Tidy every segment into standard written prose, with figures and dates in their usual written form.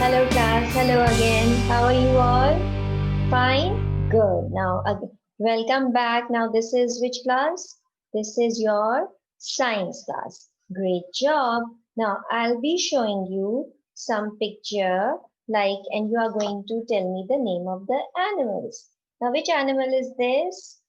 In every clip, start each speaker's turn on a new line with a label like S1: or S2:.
S1: Hello class, hello again. How are you all? Fine? Good. Now, welcome back. Now, this is which class? This is your science class. Great job. Now, I'll be showing you some picture and you are going to tell me the name of the animals. Now, which animal is this?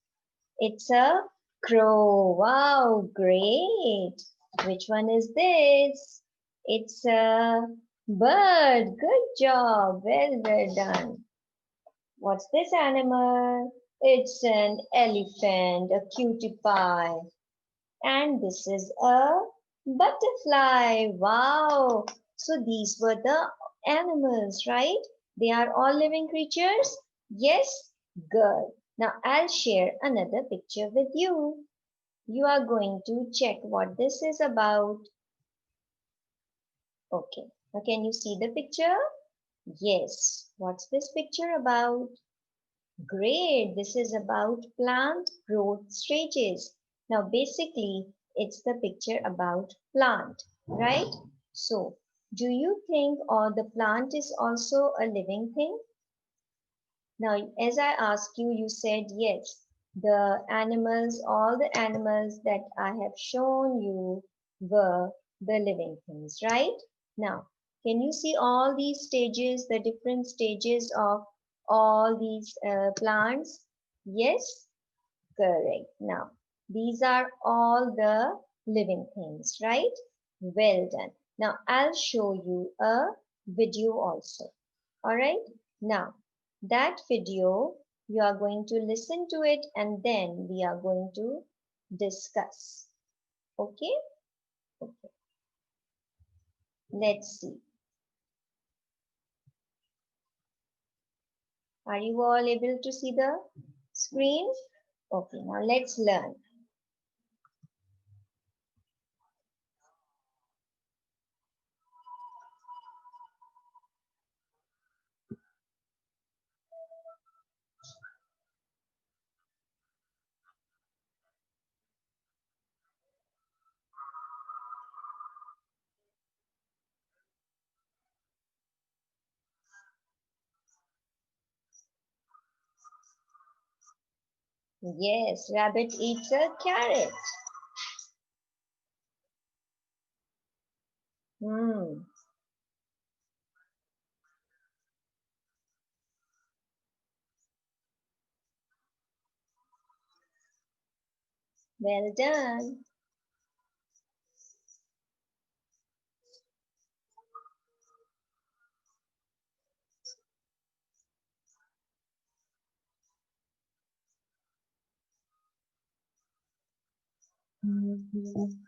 S1: It's a crow. Wow, great. Which one is this? It's a bird. Good job. Well done. What's this animal? It's an elephant, a cutie pie. And this is a butterfly. Wow. So these were the animals, right? They are all living creatures? Yes? Good. Now I'll share another picture with you. You are going to check what this is about. Okay. Now can you see the picture? Yes. What's this picture about? Great, this is about plant growth stages. Now basically it's the picture about plant, right? So do you think the plant is also a living thing? Now as I asked you, you said yes. The animals, all the animals that I have shown you were the living things, right? Now can you see all these stages, the different stages of all these plants? Yes, correct. Now, these are all the living things, right? Well done. Now, I'll show you a video also. All right. Now, that video, you are going to listen to it and then we are going to discuss. Okay? Okay. Let's see. Are you all able to see the screen? Okay, now let's learn. Yes, rabbit eats a carrot. Hmm, well done. Mhm.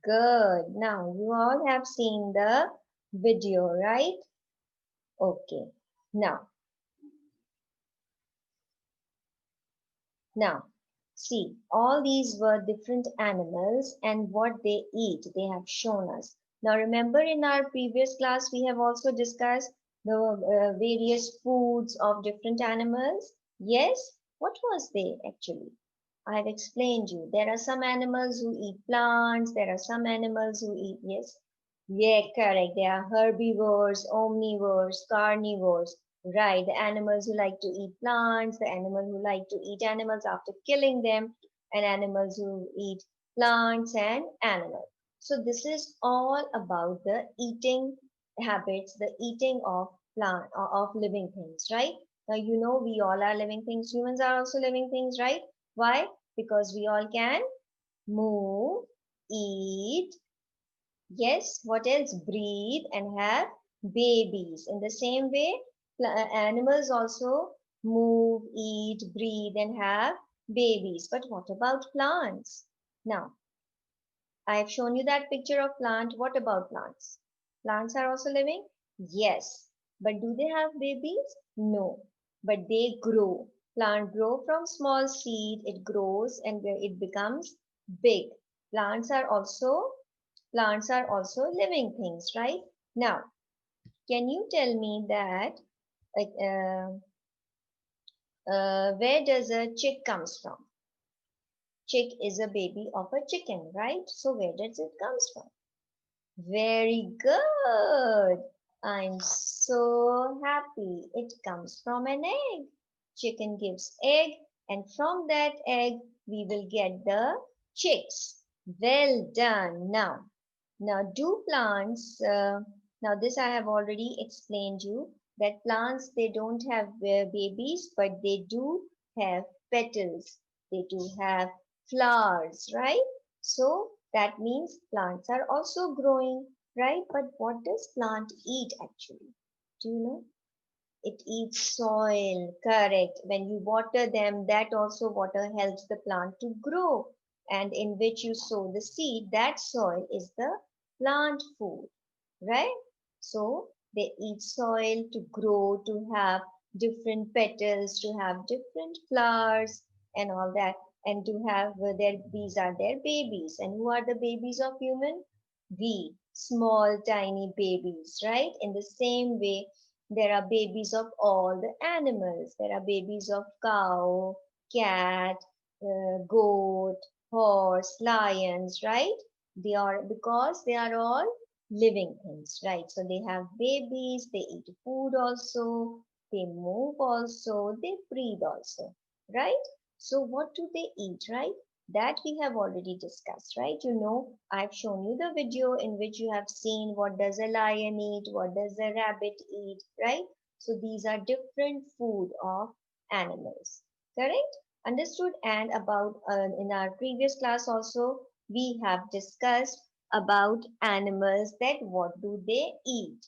S1: Good. Now you all have seen the video, right? Okay. Now, now, see, all these were different animals and what they eat. They have shown us. Now, remember in our previous class, we have also discussed the various foods of different animals. Yes? What was they actually? I have explained you. There are some animals who eat plants. There are some animals who eat, yes. Yeah, correct. They are herbivores, omnivores, carnivores. Right. The animals who like to eat plants, the animals who like to eat animals after killing them, and animals who eat plants and animals. So this is all about the eating habits, the eating of plant of living things, right? Now you know we all are living things. Humans are also living things, right? Why? Because we all can move, eat, yes, what else? Breathe and have babies. In the same way, animals also move, eat, breathe, and have babies. But what about plants? Now, I've shown you that picture of plant. What about plants? Plants are also living? Yes. But do they have babies? No. But they grow. Plant grow from small seed, it grows and it becomes big. Plants are also plants are also living things, right? Now, can you tell me that like, Where does a chick comes from? Chick is a baby of a chicken, right? So where does it comes from? Very good. I'm so happy. It comes from an egg. Chicken gives egg, and from that egg we will get the chicks. Well done. Now do plants, now this I have already explained you that plants they don't have babies, but they do have petals. They do have flowers, right? So that means plants are also growing, right? But what does plant eat actually? Do you know? It eats soil, correct. When you water them, that also water helps the plant to grow. And in which you sow the seed, that soil is the plant food, right? So they eat soil to grow, to have different petals, to have different flowers and all that, and to have these are their babies. And who are the babies of human? We, small tiny babies, right? In the same way, there are babies of all the animals. There are babies of cow, cat, goat, horse, lions, right? They are because they are all living things, right? So they have babies, they eat food also, they move also, they breathe also, right? So what do they eat, right? That we have already discussed, right? You know, I've shown you the video in which you have seen what does a lion eat, what does a rabbit eat, right? So these are different food of animals, correct? Understood? And about in our previous class also, we have discussed about animals that what do they eat,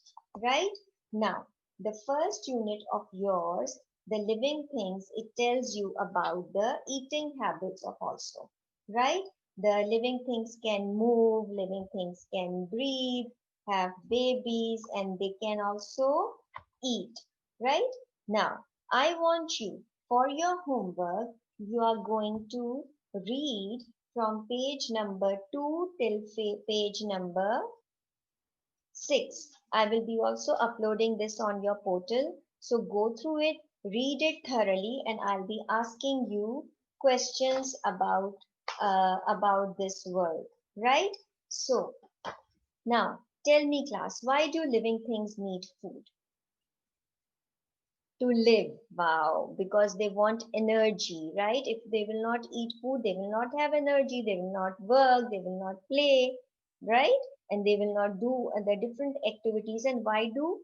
S1: right? Now, the first unit of yours, the living things, it tells you about the eating habits of also, right? The living things can move, living things can breathe, have babies, and they can also eat, right? Now, I want you, for your homework, you are going to read from page number 2 till page number 6. I will be also uploading this on your portal. So go through it, read it thoroughly, and I'll be asking you questions about this world, right? So now tell me, class, why do living things need food? To live. Wow, because they want energy, right? If they will not eat food, they will not have energy, they will not work, they will not play, right? And they will not do the different activities. And why do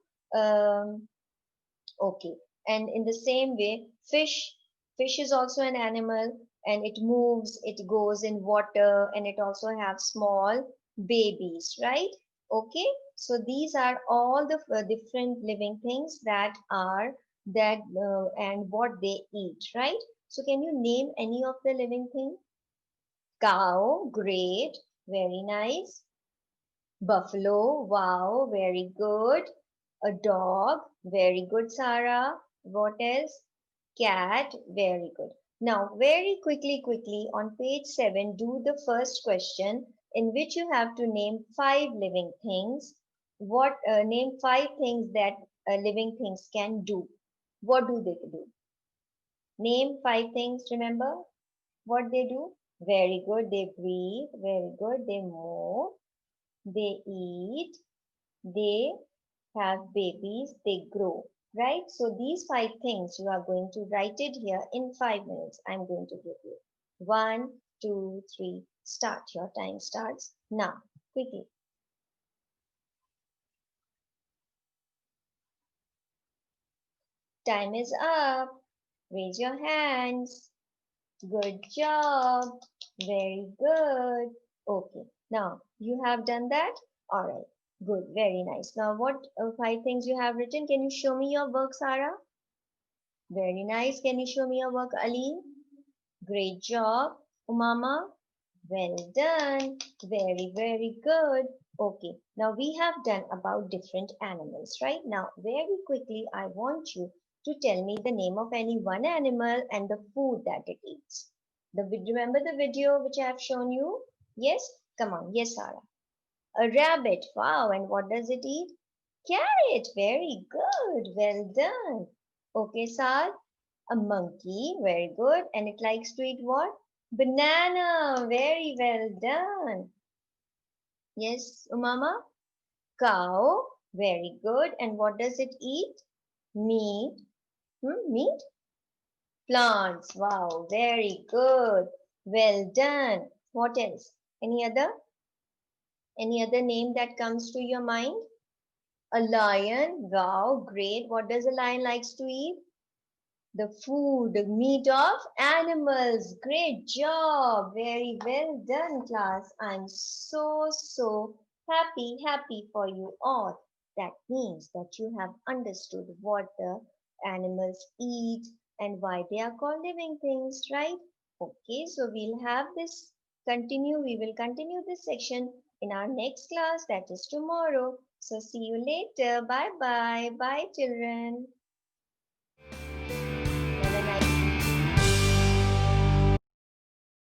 S1: okay, and in the same way, fish is also an animal, and it moves, it goes in water, and it also have small babies, right? Okay, so these are all the different living things that are that and what they eat, right? So can you name any of the living things? Cow, great, very nice. Buffalo, wow, very good. A dog, very good, Sarah. What else? Cat, very good. Now, very quickly on page 7, do the first question in which you have to name 5 living things. Name 5 things that living things can do. What do they do? Name 5 things, remember what they do? Very good, they breathe. Very good, they move. They eat. They have babies, they grow, right? So these 5 things you are going to write it here in 5 minutes. I'm going to give you 1, 2, 3. Start. Your time starts now. Quickly. Time is up. Raise your hands. Good job. Very good. Okay. Now you have done that. All right. Good. Very nice. Now what 5 things you have written? Can you show me your work, Sarah? Very nice. Can you show me your work, Ali? Great job, Umama. Well done. Very, very good. Okay, now we have done about different animals, right? Now, very quickly, I want you to tell me the name of any one animal and the food that it eats. Remember the video which I have shown you? Yes? Come on. Yes, Sarah. A rabbit. Wow. And what does it eat? Carrot. Very good. Well done. Okay, Sar. A monkey, very good. And it likes to eat what? Banana, very well done. Yes, Umama? Cow, very good. And what does it eat? Meat. Meat? Plants. Wow, very good. Well done. What else? Any other? Any other name that comes to your mind? A lion. Wow, great. What does a lion likes to eat? The food, the meat of animals. Great job. Very well done, class. I'm so happy for you all. That means that you have understood what the animals eat and why they are called living things, right? Okay, so we will continue this section in our next class, that is tomorrow. So see you later. Bye bye. Bye, children.